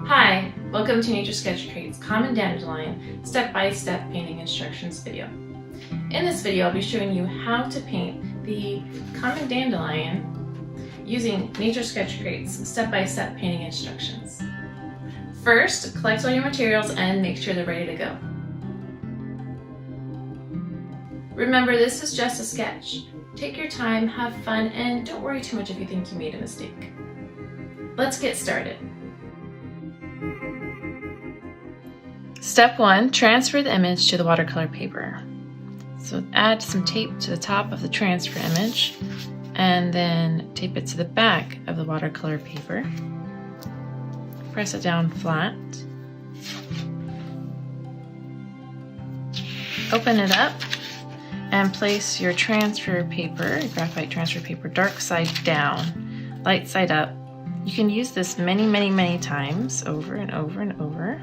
Hi, welcome to Nature Sketch Create's Common Dandelion step-by-step painting instructions video. In this video, I'll be showing you how to paint the Common Dandelion using Nature Sketch Create's step-by-step painting instructions. First, collect all your materials and make sure they're ready to go. Remember, this is just a sketch. Take your time, have fun, and don't worry too much if you think you made a mistake. Let's get started. Step 1, transfer the image to the watercolor paper. So add some tape to the top of the transfer image and then tape it to the back of the watercolor paper. Press it down flat. Open it up and place your transfer paper, graphite transfer paper, dark side down, light side up. You can use this many times over and over and over.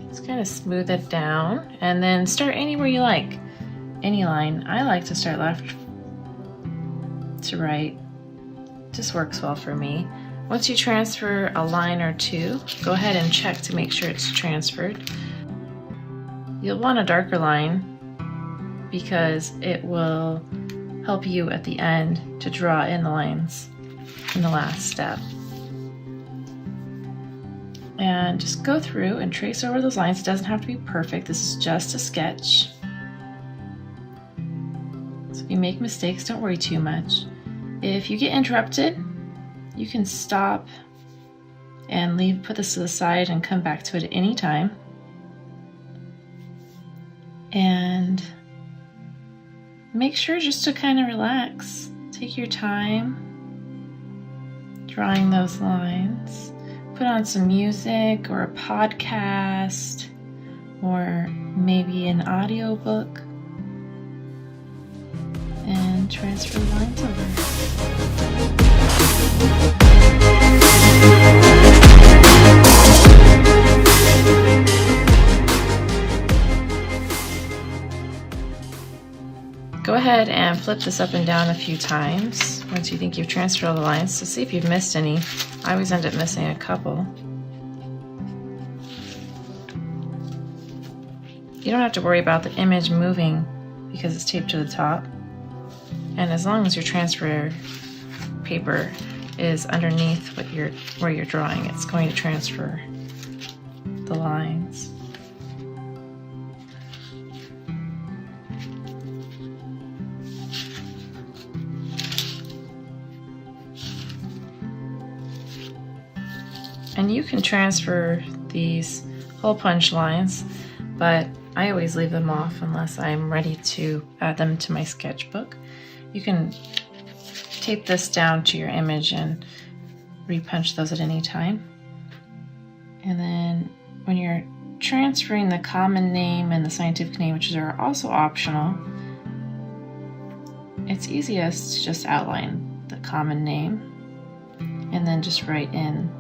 Just kind of smooth it down and then start anywhere you like. Any line. I like to start left to right. Just works well for me. Once you transfer a line or two, go ahead and check to make sure it's transferred. You'll want a darker line because it will help you at the end to draw in the lines in the last step. And just go through and trace over those lines. It doesn't have to be perfect. This is just a sketch. So if you make mistakes, don't worry too much. If you get interrupted, you can stop and put this to the side and come back to it at any time. And make sure just to kind of relax. Take your time drawing those lines. Put on some music or a podcast or maybe an audiobook and transfer the lines over. Go ahead and flip this up and down a few times once you think you've transferred all the lines to see if you've missed any. I always end up missing a couple. You don't have to worry about the image moving because it's taped to the top. And as long as your transfer paper is underneath where you're drawing, it's going to transfer the lines. And you can transfer these hole punch lines, but I always leave them off unless I'm ready to add them to my sketchbook. You can tape this down to your image and repunch those at any time. And then when you're transferring the common name and the scientific name, which are also optional, it's easiest to just outline the common name and then just write in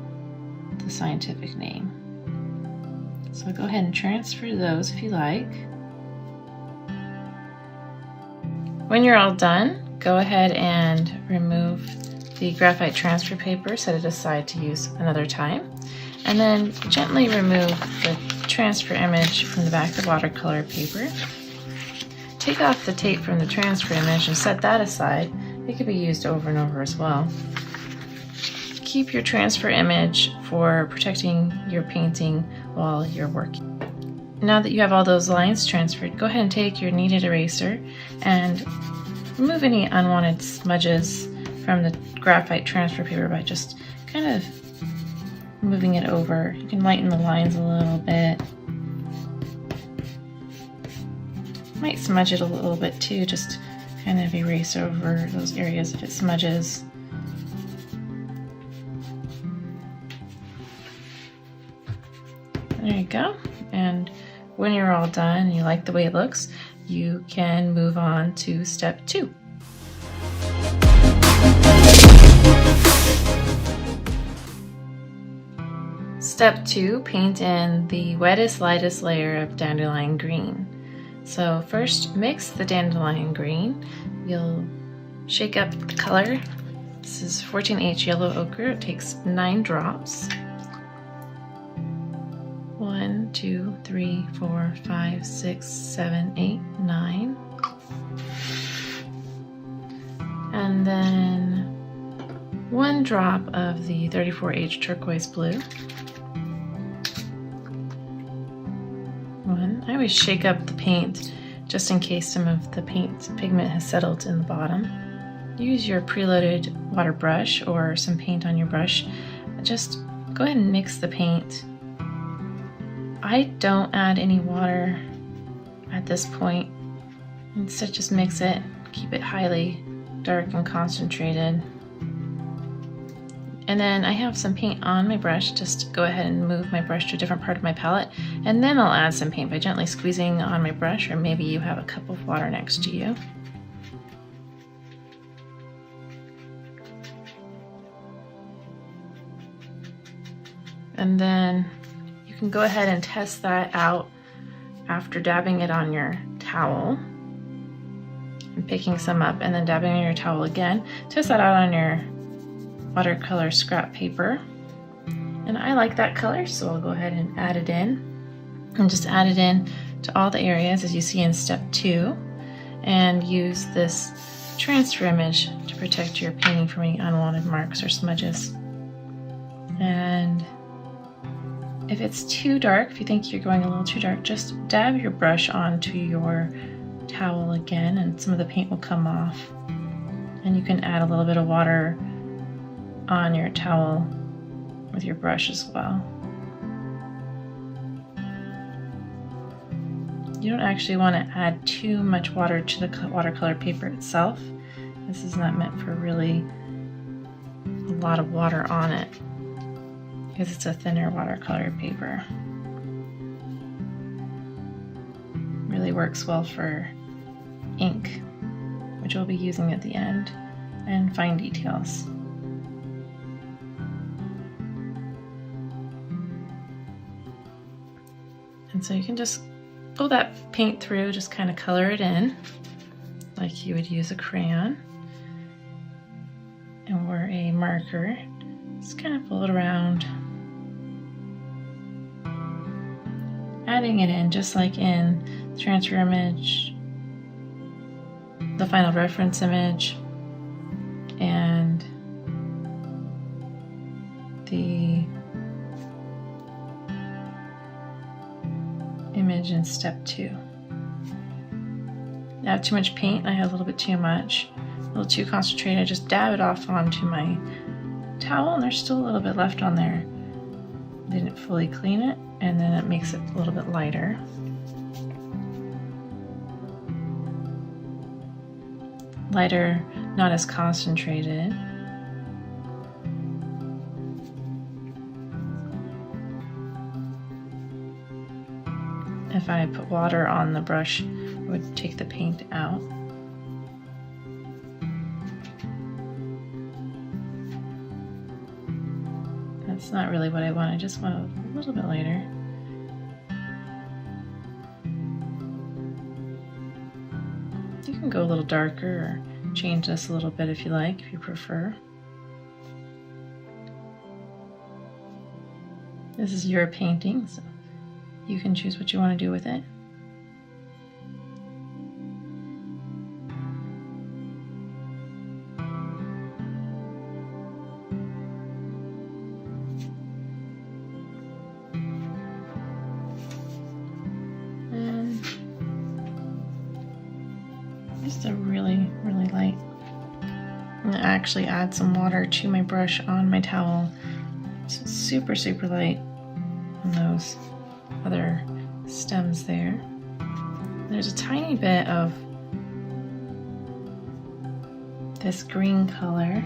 the scientific name. So go ahead and transfer those if you like. When you're all done, go ahead and remove the graphite transfer paper, set it aside to use another time, and then gently remove the transfer image from the back of the watercolor paper. Take off the tape from the transfer image and set that aside. It could be used over and over as well. Keep your transfer image for protecting your painting while you're working. Now that you have all those lines transferred, go ahead and take your kneaded eraser and remove any unwanted smudges from the graphite transfer paper by just kind of moving it over. You can lighten the lines a little bit. Might smudge it a little bit too, just kind of erase over those areas if it smudges. There you go. And when you're all done and you like the way it looks, you can move on to step 2. Step 2, paint in the wettest, lightest layer of dandelion green. So first mix the dandelion green. You'll shake up the color. This is 14H yellow ochre. It takes 9 drops. 1, 2, 3, 4, 5, 6, 7, 8, 9. And then 1 drop of the 34H turquoise blue. 1. I always shake up the paint just in case some of the pigment has settled in the bottom. Use your preloaded water brush or some paint on your brush. Just go ahead and mix the paint. I don't add any water at this point. Instead, just mix it. Keep it highly dark and concentrated. And then I have some paint on my brush. Just go ahead and move my brush to a different part of my palette, and then I'll add some paint by gently squeezing on my brush, or maybe you have a cup of water next to you. And then you can go ahead and test that out after dabbing it on your towel and picking some up, and then dabbing on your towel again. Test that out on your watercolor scrap paper. And I like that color, so I'll go ahead and add it in. And just add it in to all the areas as you see in step 2. And use this transfer image to protect your painting from any unwanted marks or smudges. And if it's too dark, if you think you're going a little too dark, just dab your brush onto your towel again and some of the paint will come off. And you can add a little bit of water on your towel with your brush as well. You don't actually want to add too much water to the watercolor paper itself. This is not meant for really a lot of water on it, because it's a thinner watercolor paper. Really works well for ink, which we'll be using at the end, and fine details. And so you can just pull that paint through, just kind of color it in like you would use a crayon or a marker. Just kind of pull it around, adding it in just like in the transfer image, the final reference image, and the image in step 2. I have too much paint, I had a little bit too much, a little too concentrated. I just dab it off onto my towel, and there's still a little bit left on there. Didn't fully clean it, and then it makes it a little bit lighter. Lighter, not as concentrated. If I put water on the brush, it would take the paint out. That's not really what I want. I just want a little bit lighter. You can go a little darker or change this a little bit if you like, if you prefer. This is your painting, so you can choose what you want to do with it. And just a really, really light. I'm going to actually add some water to my brush on my towel. It's super, super light on those other stems there. There's a tiny bit of this green color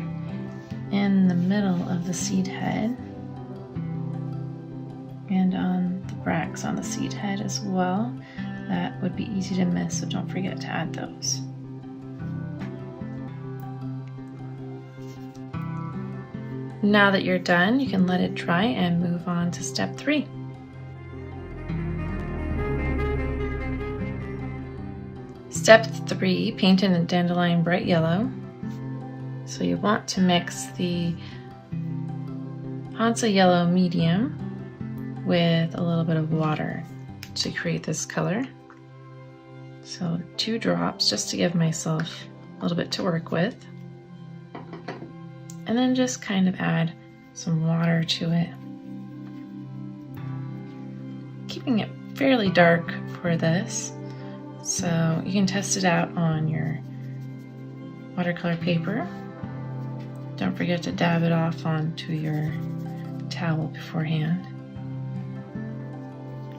in the middle of the seed head and on the bracts on the seed head as well. That would be easy to miss, so don't forget to add those. Now that you're done, you can let it dry and move on to step 3. Step 3, paint in a dandelion bright yellow. So you want to mix the Hansa Yellow Medium with a little bit of water to create this color. So 2 drops just to give myself a little bit to work with. And then just kind of add some water to it. Keeping it fairly dark for this, so you can test it out on your watercolor paper. Don't forget to dab it off onto your towel beforehand.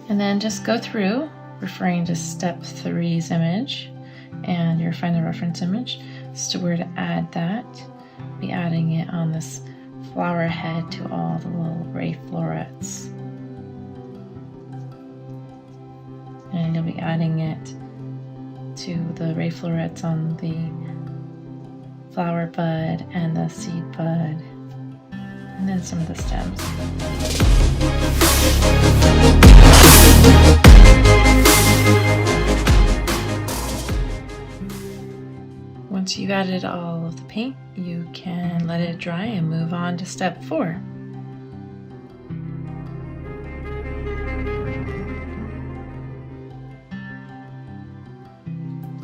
And then just go through, referring to step 3's image and your find the reference image as to where to add that. Be adding it on this flower head to all the little ray florets. And you'll be adding it to the ray florets on the flower bud and the seed bud, and then some of the stems. Once you've added all of the paint, you can let it dry and move on to step 4.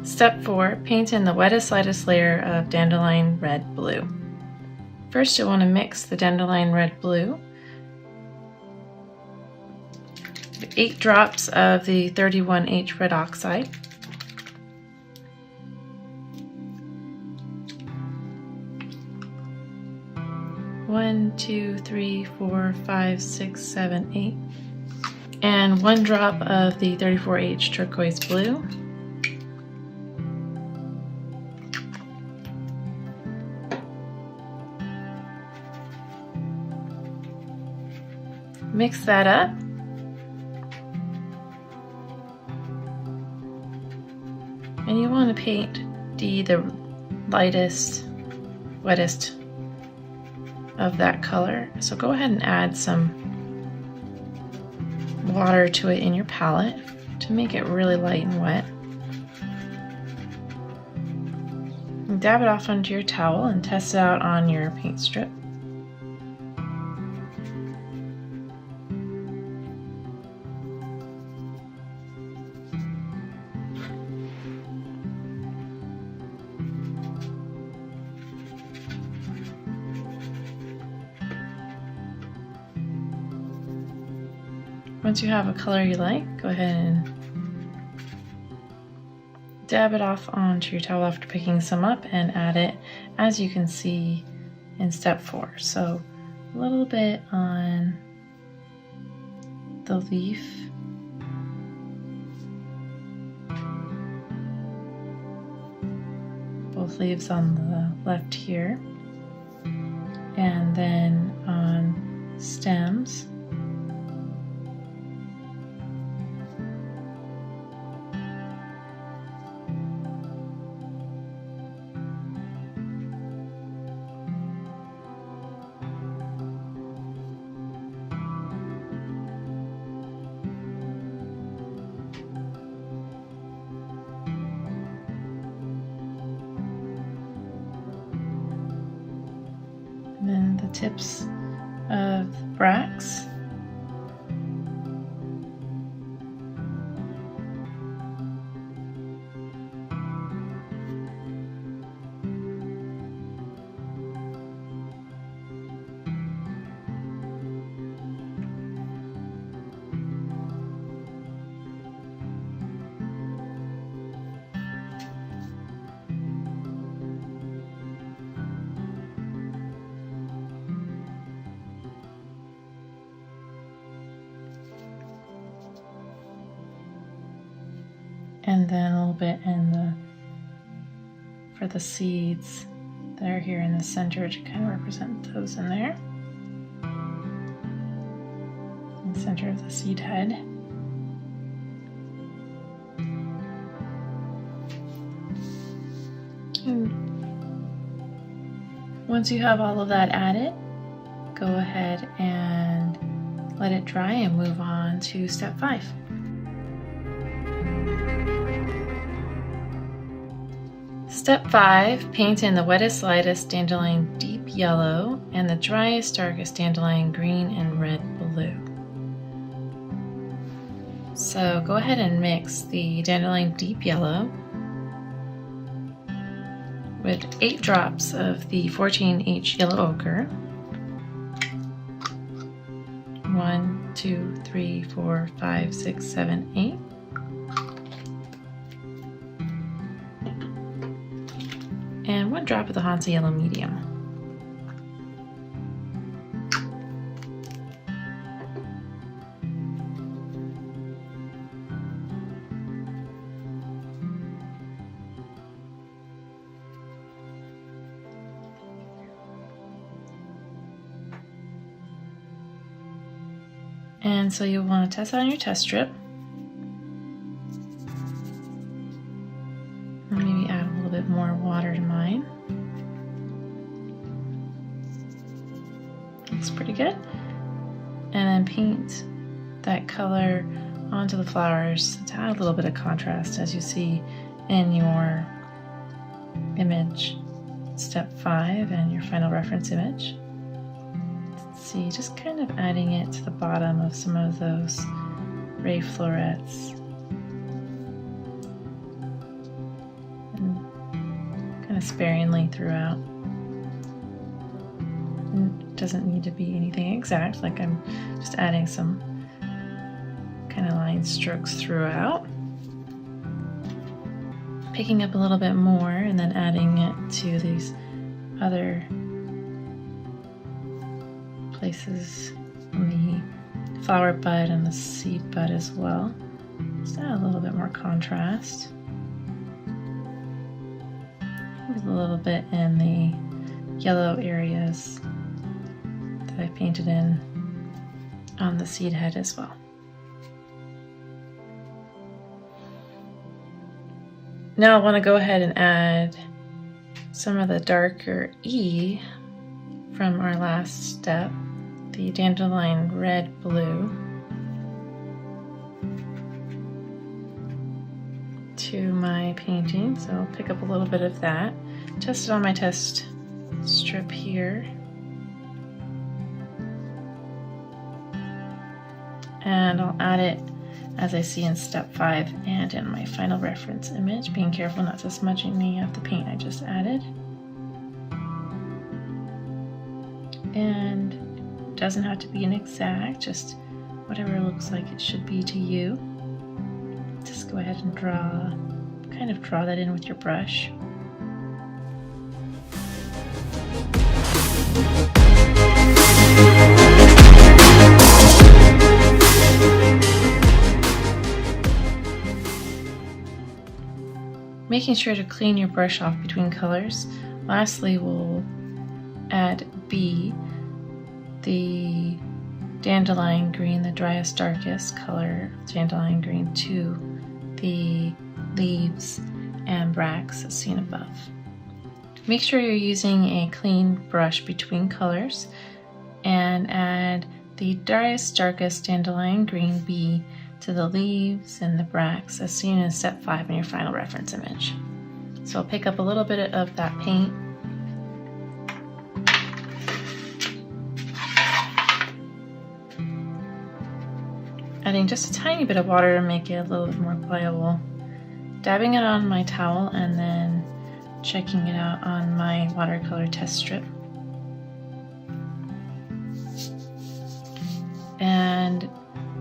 Step 4, paint in the wettest, lightest layer of dandelion red blue. First, you'll want to mix the dandelion red blue, 8 drops of the 31H red oxide, one, 2, 3, 4, 5, 6, 7, 8, and 1 drop of the 34H turquoise blue. Mix that up. And you want to paint the lightest, wettest of that color. So go ahead and add some water to it in your palette to make it really light and wet. And dab it off onto your towel and test it out on your paint strip. Once you have a color you like, go ahead and dab it off onto your towel after picking some up and add it, as you can see in step 4. So a little bit on the leaf, both leaves on the left here, and then on stems. And then the tips of bracts. And then a little bit for the seeds that are here in the center to kind of represent those in there. In the center of the seed head. And once you have all of that added, go ahead and let it dry and move on to step 5. Step 5, paint in the wettest, lightest dandelion deep yellow and the driest, darkest dandelion green and red blue. So go ahead and mix the dandelion deep yellow with 8 drops of the 14H yellow ochre. 1, 2, 3, 4, 5, 6, 7, 8. And 1 drop of the Hansa yellow medium. And so you'll want to test on your test strip. Maybe add a little bit more water to mine. Looks pretty good. And then paint that color onto the flowers to add a little bit of contrast, as you see in your image, step 5 and your final reference image. See, just kind of adding it to the bottom of some of those ray florets. And kind of sparingly throughout. And it doesn't need to be anything exact, like I'm just adding some kind of line strokes throughout. Picking up a little bit more and then adding it to these other places on the flower bud and the seed bud as well. Just add a little bit more contrast. Maybe a little bit in the yellow areas that I painted in on the seed head as well. Now I want to go ahead and add some of the darker E from our last step, the dandelion red blue, to my painting. So I'll pick up a little bit of that, test it on my test strip here, and I'll add it as I see in step 5 and in my final reference image, being careful not to smudge any of the paint I just added. And it doesn't have to be an exact, just whatever it looks like it should be to you. Just go ahead and kind of draw that in with your brush. Making sure to clean your brush off between colors. Lastly, we'll add B, the dandelion green, the driest, darkest color dandelion green, to the leaves and bracts as seen above. Make sure you're using a clean brush between colors and add the driest, darkest dandelion green B to the leaves and the bracts as seen in step 5 in your final reference image. So I'll pick up a little bit of that paint adding just a tiny bit of water to make it a little bit more pliable, dabbing it on my towel and then checking it out on my watercolor test strip. And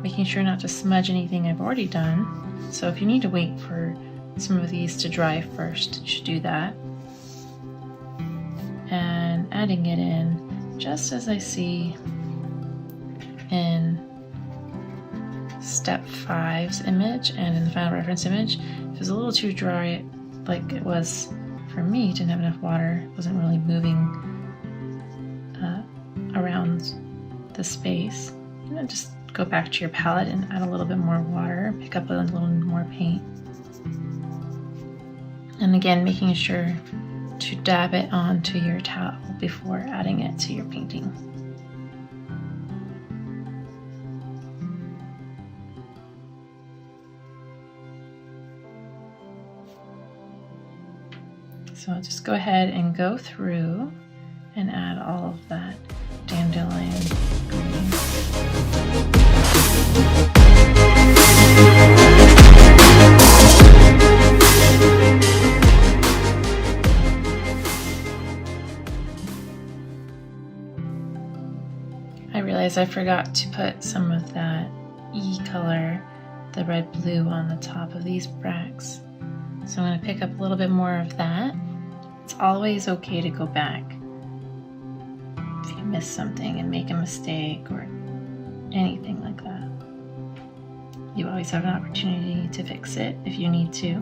making sure not to smudge anything I've already done. So if you need to wait for some of these to dry first, you should do that. And adding it in just as I see in step 5's image and in the final reference image. If it was a little too dry, like it was for me, didn't have enough water, wasn't really moving around the space, you know, just go back to your palette and add a little bit more water, pick up a little more paint. And again, making sure to dab it onto your towel before adding it to your painting. So I'll just go ahead and go through and add all of that dandelion green. I realized I forgot to put some of that E color, the red blue, on the top of these bracts. So I'm going to pick up a little bit more of that. It's always okay to go back if you miss something and make a mistake or anything like that. You always have an opportunity to fix it if you need to,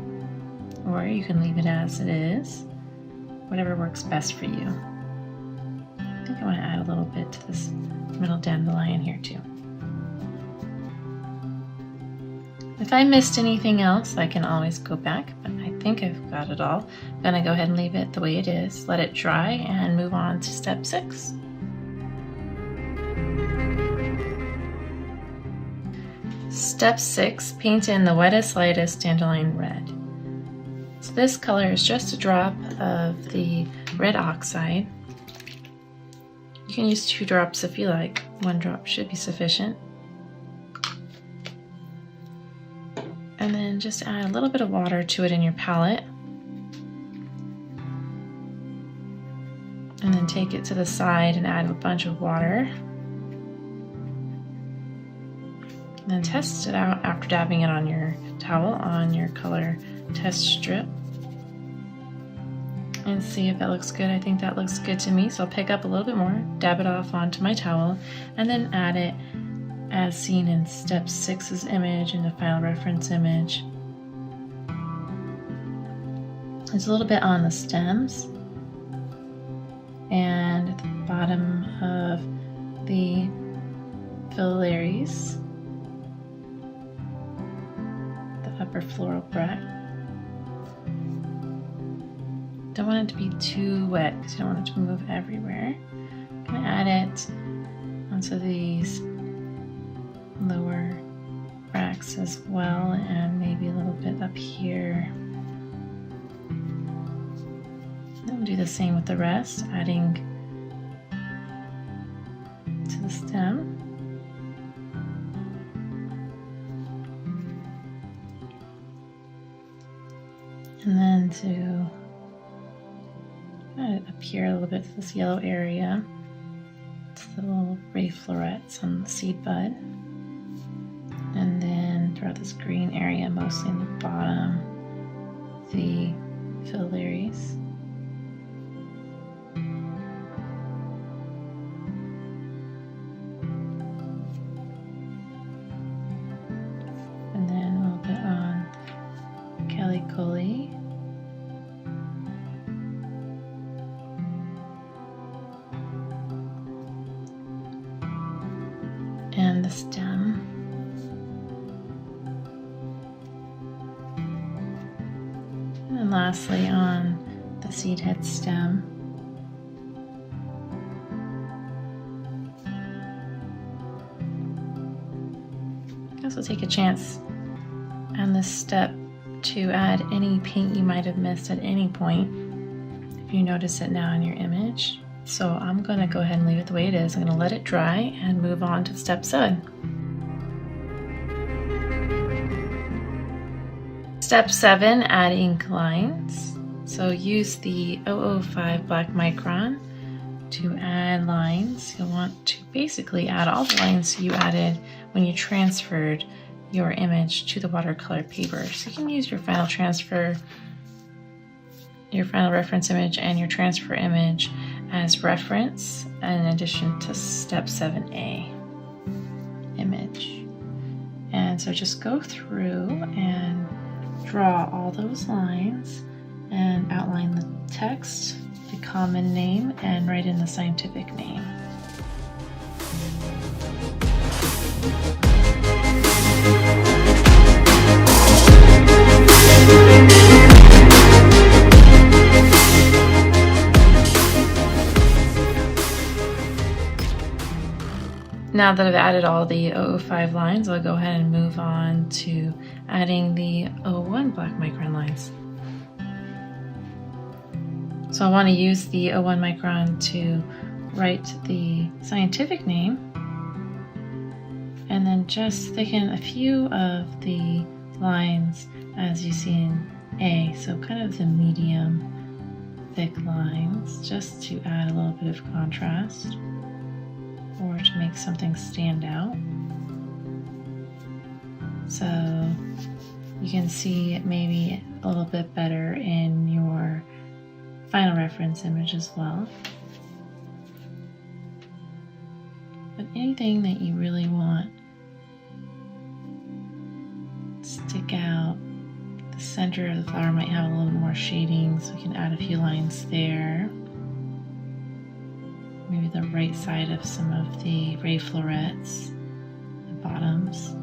or you can leave it as it is, whatever works best for you. I think I want to add a little bit to this middle dandelion here too. If I missed anything else, I can always go back, but I think I've got it all. I'm gonna go ahead and leave it the way it is, let it dry, and move on to step 6. Step 6, paint in the wettest, lightest dandelion red. So this color is just a drop of the red oxide. You can use 2 drops if you like. 1 drop should be sufficient. And then just add a little bit of water to it in your palette. And then take it to the side and add a bunch of water. And then test it out after dabbing it on your towel on your color test strip. And see if that looks good. I think that looks good to me, so I'll pick up a little bit more, dab it off onto my towel, and then add it as seen in step 6's image and the final reference image. There's a little bit on the stems and at the bottom of the filaries, the upper floral bract. Don't want it to be too wet because you don't want it to move everywhere. I'm going to add it onto these lower bracts as well, and maybe a little bit up here. Then we'll do the same with the rest, adding to the stem. And then to add it up here a little bit to this yellow area, to the little ray florets on the seed bud. And then throughout this green area, mostly in the bottom, the filaries. And then a little bit on calicoli. And the stem. And lastly on the seed head stem. Also take a chance on this step to add any paint you might have missed at any point if you notice it now in your image. So I'm going to go ahead and leave it the way it is. I'm going to let it dry and move on to step 7. Step 7, add ink lines. So use the 005 black micron to add lines. You'll want to basically add all the lines you added when you transferred your image to the watercolor paper. So you can use your final transfer, your final reference image, and your transfer image as reference in addition to step 7a image. And so just go through and draw all those lines and outline the text, the common name, and write in the scientific name. Now that I've added all the 005 lines, I'll go ahead and move on to adding the 01 black micron lines. So I want to use the 01 micron to write the scientific name, and then just thicken a few of the lines as you see in A, so kind of the medium thick lines, just to add a little bit of contrast or to make something stand out. So you can see it maybe a little bit better in your final reference image as well. But anything that you really want to stick out, the center of the flower might have a little bit more shading, so we can add a few lines there. Maybe the right side of some of the ray florets, the bottoms.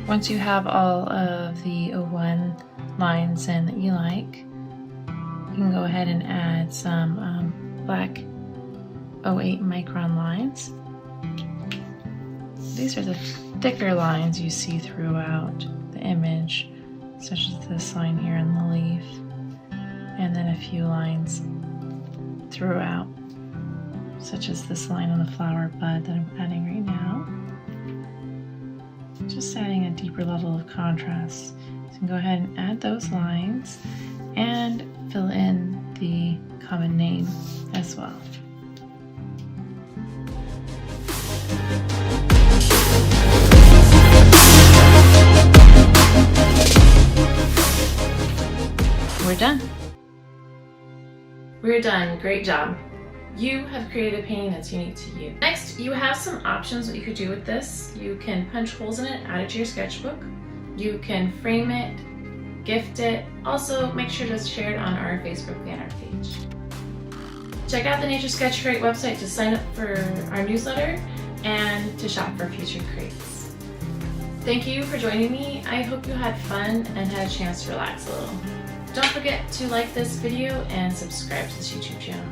Once you have all of the 01 lines in that you like, you can go ahead and add some black 08 micron lines. These are the thicker lines you see throughout the image, such as this line here in the leaf, and then a few lines throughout, such as this line on the flower bud that I'm adding right now. Just adding a deeper level of contrast. So you can go ahead and add those lines and fill in the common name as well. We're done. We're done. Great job. You have created a painting that's unique to you. Next, you have some options what you could do with this. You can punch holes in it, add it to your sketchbook. You can frame it, gift it. Also, make sure to share it on our Facebook banner page. Check out the Nature Sketch Crate website to sign up for our newsletter and to shop for future crates. Thank you for joining me. I hope you had fun and had a chance to relax a little. Don't forget to like this video and subscribe to this YouTube channel.